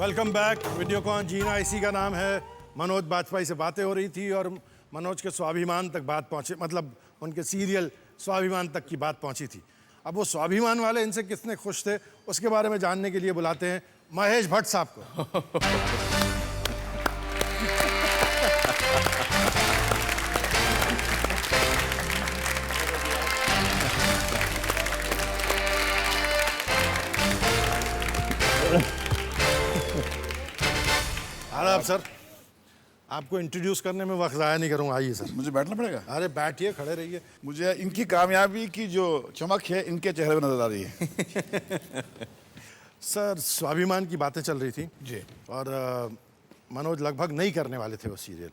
Welcome back. Videocon जीना इसी का नाम है। मनोज बाजपेयी से बातें हो रही थी और मनोज के स्वाभिमान तक बात पहुंचे, मतलब उनके सीरियल स्वाभिमान तक की बात पहुंची थी। अब वो स्वाभिमान वाले इनसे कितने खुश थे उसके बारे में जानने के लिए बुलाते हैं महेश भट्ट साहब को। आदाब सर, आपको इंट्रोड्यूस करने में वक्त ज़ाया नहीं करूँगा। आइए सर। मुझे बैठना पड़ेगा। अरे बैठिए, खड़े रहिए। मुझे इनकी कामयाबी की जो चमक है इनके चेहरे पर नजर आ रही है। सर, स्वाभिमान की बातें चल रही थी जी। और मनोज लगभग नहीं करने वाले थे वो सीरियल।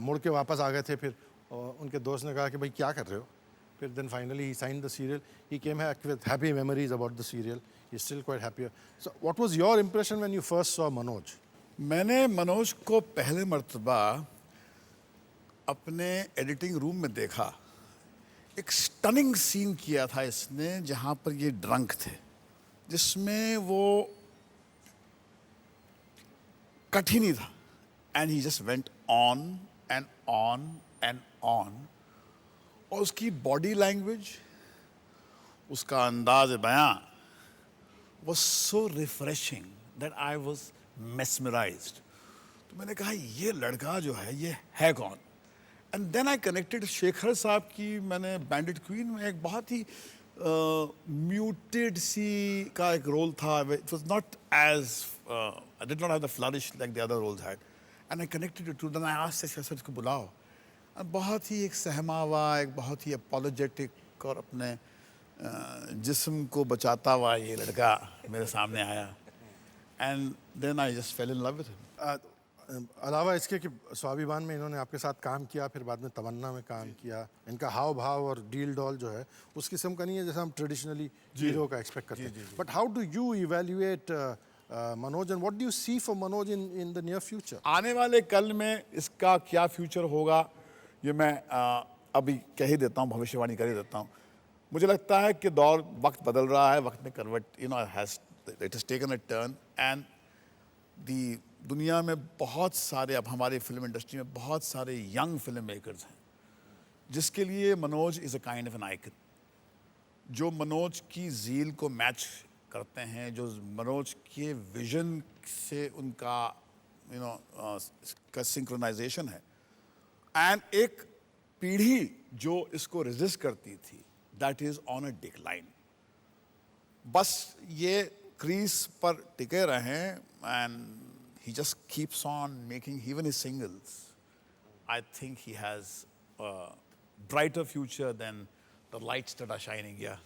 मुड़ के वापस आ गए थे। फिर उनके दोस्त ने कहा कि भाई क्या कर रहे हो। फिर then finally he sign the serial. He came back with happy memories about the serial. He still quite happy. So what was your impression when you first saw Manoj? मैंने मनोज को पहले मर्तबा अपने एडिटिंग रूम में देखा। एक स्टनिंग सीन किया था इसने जहां पर ये ड्रंक थे, जिसमें वो कट ही नहीं था। And he just went on and on and on. और उसकी बॉडी लैंग्वेज, उसका अंदाज बयां was so refreshing that I was mesmerized. तो मैंने कहा ये लड़का जो है ये है कौन। And then I connected Shekhar sahab की। मैंने बैंडिट क्वीन में एक बहुत ही म्यूटेड सी का एक रोल था। It was not as I did not have the flourish like the other roles had. And I connected to then I asked Shekhar sir इसको बुलाओ। बहुत ही एक सहमा हुआ, एक बहुत ही अपोलोजेटिक और अपने जिस्म को बचाता हुआ ये लड़का मेरे सामने आया। And then I just fell in love with him. अलावा इसके कि स्वाभिमान में इन्होंने आपके साथ काम किया, फिर बाद में तमन्ना में काम किया। इनका हाव भाव और डील डॉल जो है उस किस्म का नहीं है जैसा हम ट्रेडिशनली हीरो का एक्सपेक्ट करते हैं। But how do you evaluate Manoj and what do you see for Manoj in the near future? आने वाले कल में इसका क्या फ्यूचर होगा ये मैं अभी कह ही देता हूँ, भविष्यवाणी कर ही देता हूँ। मुझे लगता है कि दौर वक्त बदल रहा है, वक्त में करवट it has taken a turn. And the दुनिया में बहुत सारे, अब हमारी फिल्म इंडस्ट्री में बहुत सारे यंग फिल्म मेकर्स हैं जिसके लिए Manoj is a kind of N icon. जो मनोज की ज़ील को मैच करते हैं, जो मनोज के विजन से उनका का सिंक्रोनाइजेशन है। एंड एक पीढ़ी जो इसको रेजिस्ट करती थी, that is on a decline. बस ये क्रीज पर टिके रहें and he just keeps on making even his singles. I think he has a brighter future than the lights that are shining here.